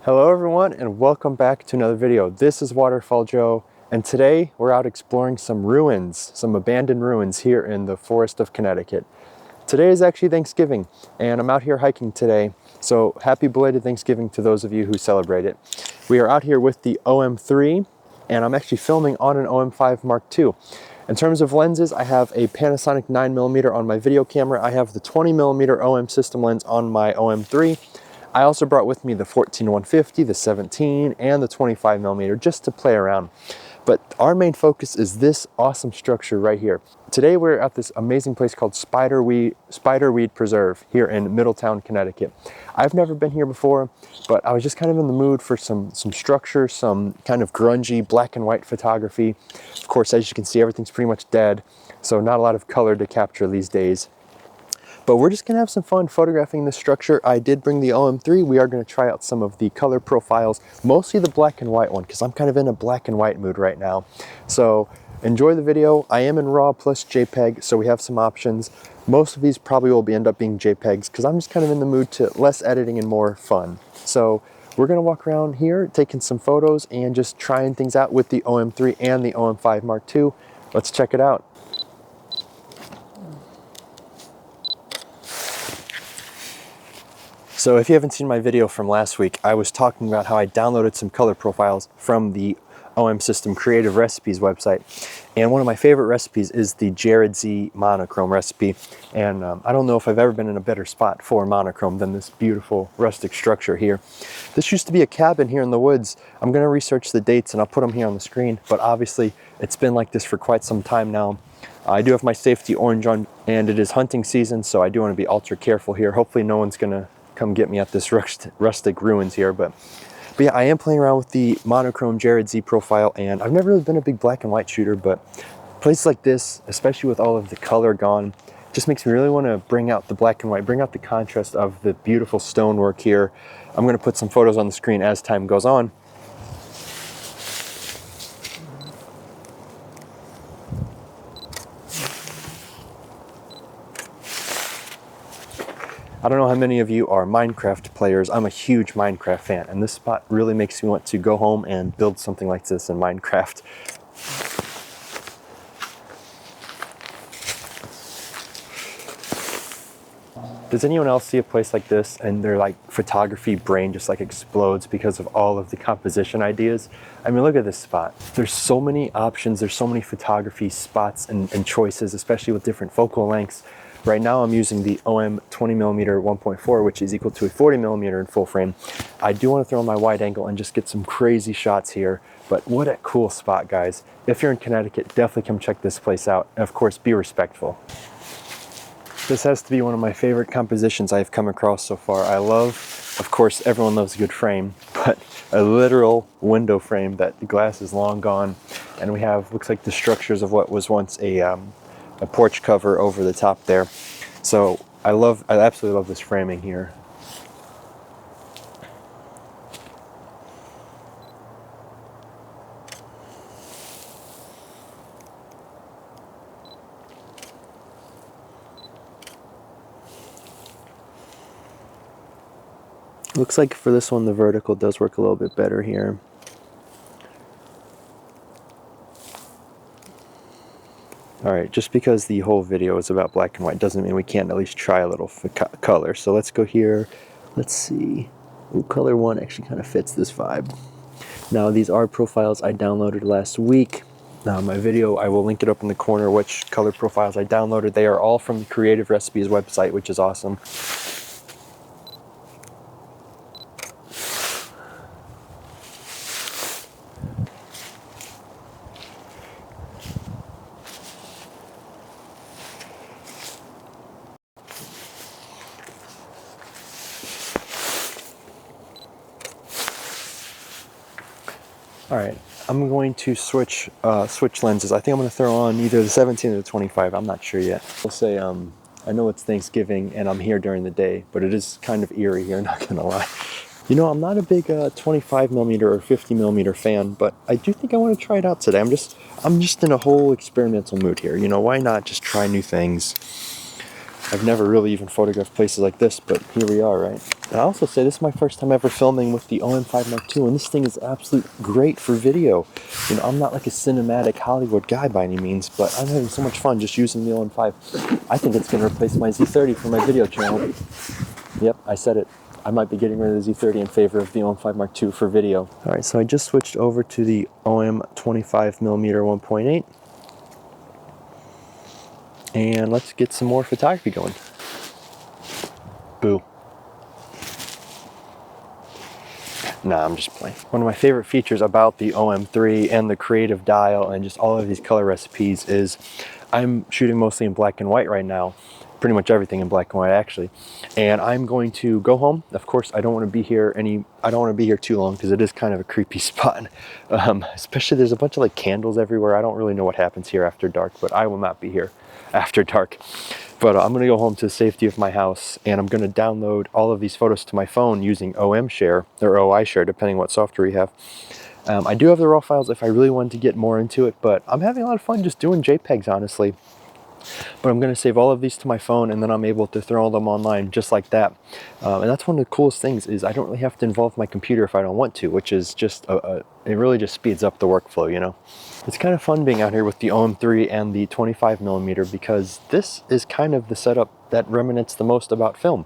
Hello everyone and welcome back to another video. This is Waterfall Joe and today we're out exploring some ruins, some abandoned ruins here in the forest of Connecticut. Today is actually Thanksgiving and I'm out here hiking today, so happy belated Thanksgiving to those of you who celebrate it. We are out here with the OM-3 and I'm actually filming on an OM-5 Mark II. In terms of lenses, I have a Panasonic 9mm on my video camera. I have the 20mm OM system lens on my OM-3. I also brought with me the 14-150, the 17, and the 25mm just to play around. But our main focus is this awesome structure right here. Today we're at this amazing place called Spiderweed Preserve here in Middletown, Connecticut. I've never been here before, but I was just kind of in the mood for some structure, some kind of grungy black and white photography. Of course, as you can see, everything's pretty much dead, so not a lot of color to capture these days. But we're just gonna have some fun photographing this structure. I did bring the OM-3. We are gonna try out some of the color profiles, mostly the black and white one, because I'm kind of in a black and white mood right now. So enjoy the video. I am in RAW plus JPEG, so we have some options. Most of these probably will end up being JPEGs, because I'm just kind of in the mood to less editing and more fun. So we're gonna walk around here, taking some photos and just trying things out with the OM-3 and the OM-5 Mark II. Let's check it out. So if you haven't seen my video from last week, I was talking about how I downloaded some color profiles from the OMsystem Creative Recipes website. And one of my favorite recipes is the Jared Z monochrome recipe. And I don't know if I've ever been in a better spot for monochrome than this beautiful rustic structure here. This used to be a cabin here in the woods. I'm gonna research the dates and I'll put them here on the screen, but obviously it's been like this for quite some time now. I do have my safety orange on and it is hunting season, so I do wanna be ultra careful here. Hopefully no one's gonna come get me at this rustic ruins here, but yeah, I am playing around with the monochrome Jared Z profile, and I've never really been a big black and white shooter, but places like this, especially with all of the color gone, just makes me really want to bring out the black and white, bring out the contrast of the beautiful stonework here. I'm going to put some photos on the screen as time goes on. I don't know how many of you are Minecraft players. I'm a huge Minecraft fan, and this spot really makes me want to go home and build something like this in Minecraft. Does anyone else see a place like this and their like photography brain just like explodes because of all of the composition ideas? I mean, look at this spot. There's so many options. There's so many photography spots and choices, especially with different focal lengths. Right now I'm using the OM 20mm 1.4, which is equal to a 40mm in full frame. I do want to throw on my wide angle and just get some crazy shots here, but what a cool spot, guys. If you're in Connecticut, definitely come check this place out. And of course, be respectful. This has to be one of my favorite compositions I've come across so far. I love, of course, everyone loves a good frame, but a literal window frame that the glass is long gone. And we have, looks like the structures of what was once a porch cover over the top there. So I absolutely love this framing here. Looks like for this one the vertical does work a little bit better here. All right, just because the whole video is about black and white doesn't mean we can't at least try a little color. So let's go here. Let's see. Ooh, color one actually kind of fits this vibe. Now these are profiles I downloaded last week. Now my video, I will link it up in the corner which color profiles I downloaded. They are all from the Creative Recipes website, which is awesome. All right, I'm going to switch lenses. I think I'm going to throw on either the 17 or the 25. I'm not sure yet. I'll say I know it's Thanksgiving and I'm here during the day, but it is kind of eerie here, not going to lie. You know, I'm not a big 25mm or 50mm fan, but I do think I want to try it out today. I'm just in a whole experimental mood here. You know, why not just try new things? I've never really even photographed places like this, but here we are, right? And I also say this is my first time ever filming with the OM-5 Mark II, and this thing is absolutely great for video. You know, I'm not like a cinematic Hollywood guy by any means, but I'm having so much fun just using the OM-5. I think it's going to replace my Z30 for my video channel. Yep, I said it. I might be getting rid of the Z30 in favor of the OM-5 Mark II for video. All right, so I just switched over to the OM-25mm 1.8. And let's get some more photography going. Boo. Nah, I'm just playing. One of my favorite features about the OM-3 and the creative dial and just all of these color recipes is I'm shooting mostly in black and white right now. Pretty much everything in black and white actually. And I'm going to go home. Of course, I don't want to be here too long because it is kind of a creepy spot. Especially there's a bunch of like candles everywhere. I don't really know what happens here after dark, but I will not be here after dark. But I'm going to go home to the safety of my house, and I'm going to download all of these photos to my phone using OM Share or OI Share, depending what software you have. I do have the raw files if I really wanted to get more into it, but I'm having a lot of fun just doing JPEGs, honestly. But I'm going to save all of these to my phone, and then I'm able to throw them online just like that. And that's one of the coolest things is I don't really have to involve my computer if I don't want to, which is just, it really just speeds up the workflow, you know. It's kind of fun being out here with the OM-3 and the 25mm because this is kind of the setup that reminisces the most about film.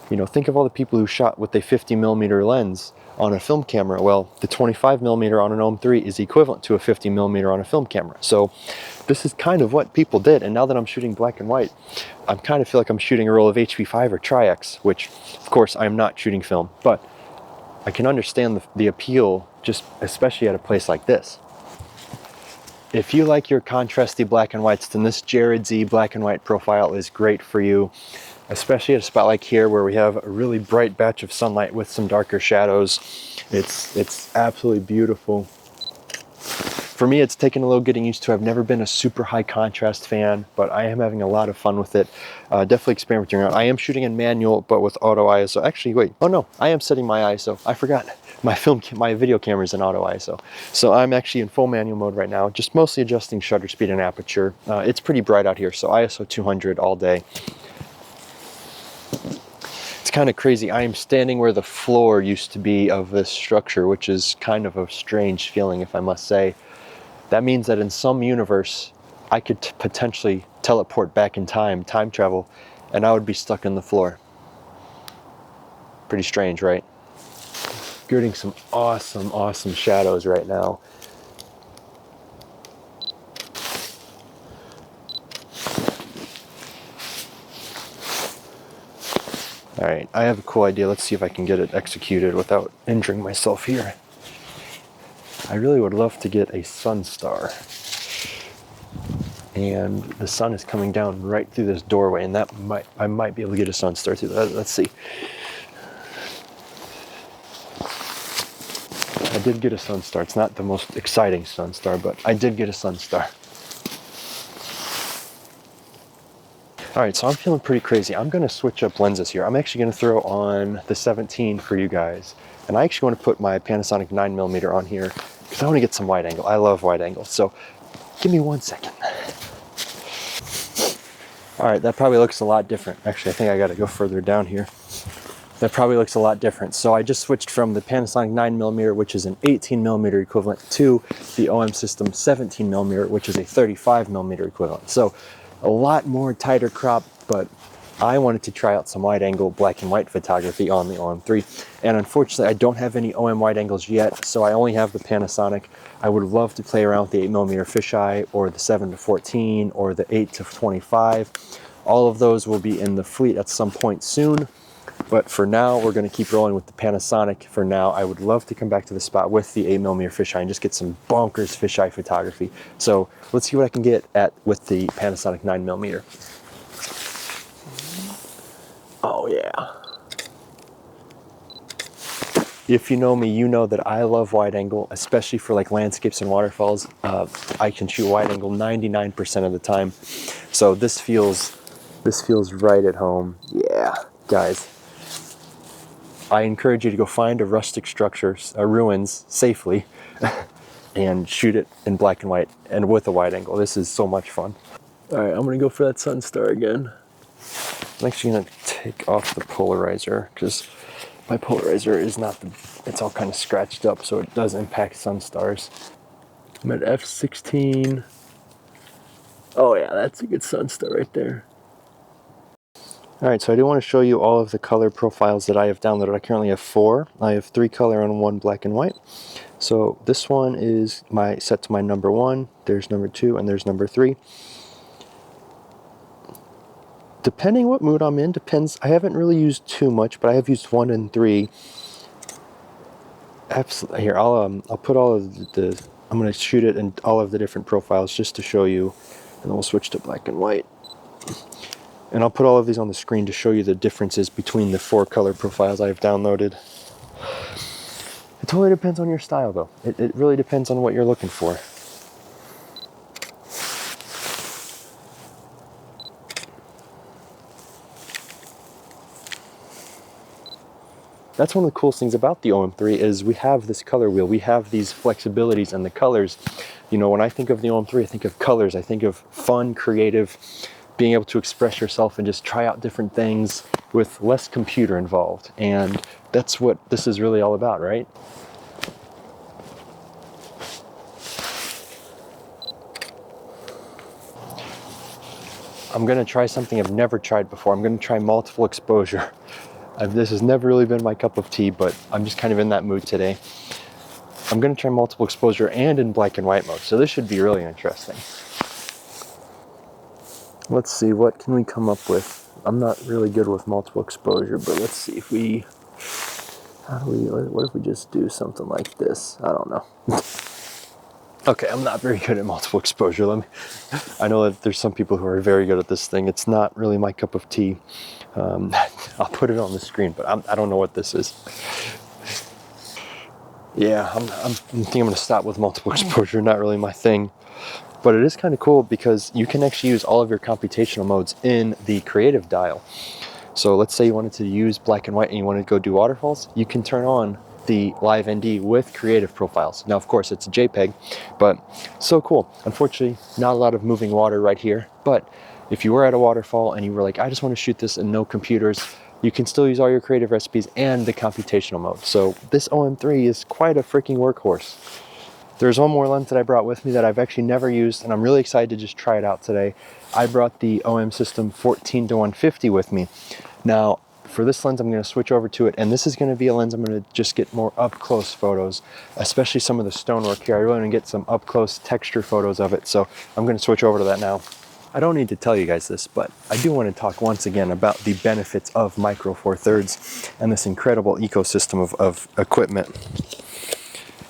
You know, think of all the people who shot with a 50mm lens on a film camera. Well, the 25mm on an OM-3 is equivalent to a 50mm on a film camera. So this is kind of what people did. And now that I'm shooting black and white, I kind of feel like I'm shooting a roll of HP5 or Tri-X, which of course I'm not shooting film, but I can understand the appeal, just especially at a place like this. If you like your contrasty black and whites, then this Jared Z black and white profile is great for you, especially at a spot like here where we have a really bright batch of sunlight with some darker shadows. It's absolutely beautiful. For me, it's taken a little getting used to. I've never been a super high contrast fan, but I am having a lot of fun with it. Definitely experimenting around. I am shooting in manual, but with auto ISO. Actually, wait, oh no, I am setting my ISO. I forgot. My video camera is in auto ISO. So I'm actually in full manual mode right now, just mostly adjusting shutter speed and aperture. It's pretty bright out here, so ISO 200 all day. It's kind of crazy. I am standing where the floor used to be of this structure, which is kind of a strange feeling, if I must say. That means that in some universe, I could potentially teleport back in time travel, and I would be stuck in the floor. Pretty strange, right? Getting some awesome shadows right now. All right, I have a cool idea. Let's see if I can get it executed without injuring myself here. I really would love to get a sun star. And the sun is coming down right through this doorway, and I might be able to get a sun star through that. Let's see. I did get a sun star. It's not the most exciting sun star, but I did get a sun star. All right, so I'm feeling pretty crazy. I'm gonna switch up lenses here. I'm actually gonna throw on the 17 for you guys. And I actually wanna put my Panasonic 9mm on here because I wanna get some wide angle. I love wide angles, so give me 1 second. All right, that probably looks a lot different. Actually, I think I gotta go further down here. That probably looks a lot different. So I just switched from the Panasonic 9mm, which is an 18mm equivalent, to the OM-system 17mm, which is a 35mm equivalent. So a lot more tighter crop, but I wanted to try out some wide angle black and white photography on the OM-3. And unfortunately, I don't have any OM wide angles yet, so I only have the Panasonic. I would love to play around with the 8mm fisheye, or the 7-14, or the 8-25. All of those will be in the fleet at some point soon. But for now, we're going to keep rolling with the Panasonic. For now, I would love to come back to the spot with the 8mm fisheye and just get some bonkers fisheye photography. So let's see what I can get with the Panasonic 9mm. Oh yeah. If you know me, you know that I love wide angle, especially for like landscapes and waterfalls. I can shoot wide angle 99% of the time. So this feels right at home. Yeah, guys. I encourage you to go find a rustic structure, ruins, safely, and shoot it in black and white and with a wide angle. This is so much fun. All right, I'm gonna go for that sun star again. I'm actually gonna take off the polarizer because My polarizer is not it's all kind of scratched up, so it does impact sun stars. I'm at f16. Oh yeah, that's a good sun star right there. Alright, so I do want to show you all of the color profiles that I have downloaded. I currently have 4. I have 3 color and 1 black and white. So this one is set to my number 1, there's number 2, and there's number 3. Depending what mood I'm in, depends. I haven't really used too much, but I have used 1 and 3. Absolutely. Here, I'll put all of I'm going to shoot it in all of the different profiles just to show you, and then we'll switch to black and white. And I'll put all of these on the screen to show you the differences between the 4 color profiles I have downloaded. It totally depends on your style though. It really depends on what you're looking for. That's one of the coolest things about the OM-3 is we have this color wheel. We have these flexibilities and the colors. You know, when I think of the OM-3, I think of colors. I think of fun, creative, being able to express yourself and just try out different things with less computer involved. And that's what this is really all about, right? I'm gonna try something I've never tried before. I'm gonna try multiple exposure. This has never really been my cup of tea, but I'm just kind of in that mood today. I'm gonna try multiple exposure and in black and white mode, so this should be really interesting. Let's see, what can we come up with? I'm not really good with multiple exposure, but let's see if what if we just do something like this? I don't know. Okay, I'm not very good at multiple exposure. I know that there's some people who are very good at this thing. It's not really my cup of tea. I'll put it on the screen, but I don't know what this is. Yeah, I think I'm gonna stop with multiple exposure, not really my thing. But it is kind of cool because you can actually use all of your computational modes in the creative dial. So let's say you wanted to use black and white and you wanted to go do waterfalls, you can turn on the live ND with creative profiles. Now, of course, it's a JPEG, but so cool. Unfortunately, not a lot of moving water right here, but if you were at a waterfall and you were like, I just want to shoot this and no computers, you can still use all your creative recipes and the computational mode. So this OM-3 is quite a freaking workhorse. There's one more lens that I brought with me that I've actually never used, and I'm really excited to just try it out today. I brought the OM-system 14-150 with me. Now, for this lens, I'm going to switch over to it, and this is going to be a lens I'm going to just get more up-close photos, especially some of the stonework here. I really want to get some up-close texture photos of it, so I'm going to switch over to that now. I don't need to tell you guys this, but I do want to talk once again about the benefits of Micro Four Thirds and this incredible ecosystem of equipment.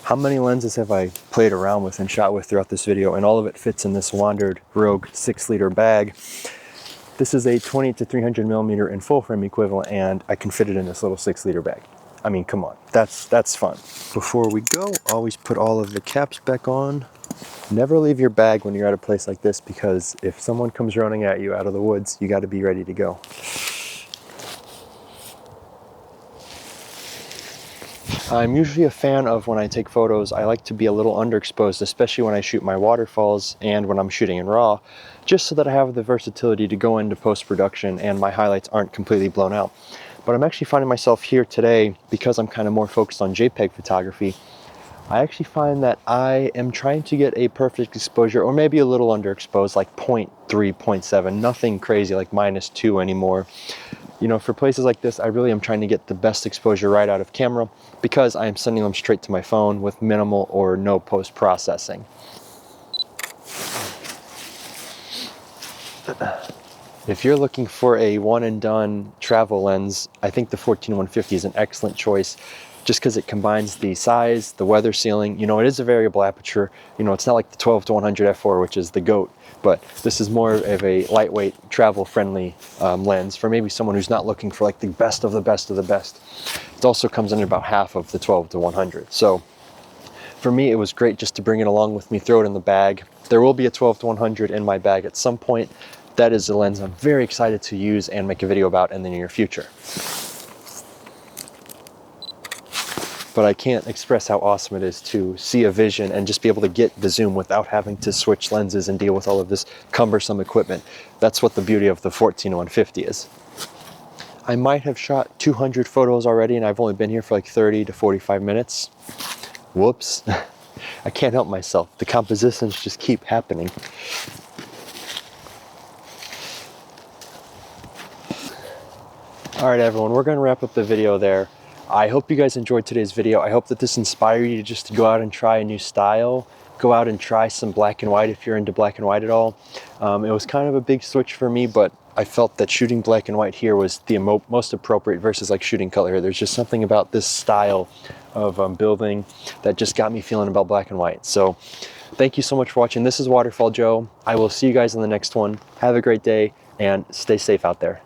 How many lenses have I played around with and shot with throughout this video, and all of it fits in this Wandered Rogue 6-liter bag. This is a 20 to 300 millimeter in full frame equivalent, and I can fit it in this little 6-liter bag. I mean, come on, that's fun. Before we go, always put all of the caps back on. Never leave your bag when you're at a place like this, because if someone comes running at you out of the woods, you got to be ready to go. I'm usually a fan of, when I take photos, I like to be a little underexposed, especially when I shoot my waterfalls and when I'm shooting in RAW, just so that I have the versatility to go into post-production and my highlights aren't completely blown out. But I'm actually finding myself here today, because I'm kind of more focused on JPEG photography, I actually find that I am trying to get a perfect exposure, or maybe a little underexposed, like 0.3, 0.7, nothing crazy like -2 anymore. You know, for places like this, I really am trying to get the best exposure right out of camera, because I am sending them straight to my phone with minimal or no post-processing. If you're looking for a one-and-done travel lens, I think the 14-150 is an excellent choice, just because it combines the size, the weather sealing. You know, it is a variable aperture. You know, it's not like the 12-100 f4, which is the GOAT, but this is more of a lightweight, travel-friendly lens for maybe someone who's not looking for like the best of the best of the best. It also comes in about half of the 12-100. So for me, it was great just to bring it along with me, throw it in the bag. There will be a 12-100 in my bag at some point. That is a lens I'm very excited to use and make a video about in the near future. But I can't express how awesome it is to see a vision and just be able to get the zoom without having to switch lenses and deal with all of this cumbersome equipment. That's what the beauty of the 14-150 is. I might have shot 200 photos already and I've only been here for like 30 to 45 minutes. Whoops. I can't help myself. The compositions just keep happening. All right, everyone, we're going to wrap up the video there. I hope you guys enjoyed today's video. I hope that this inspired you to just go out and try a new style. Go out and try some black and white if you're into black and white at all. It was kind of a big switch for me, but I felt that shooting black and white here was the most appropriate versus like shooting color. There's just something about this style of building that just got me feeling about black and white. So thank you so much for watching. This is Waterfall Joe. I will see you guys in the next one. Have a great day and stay safe out there.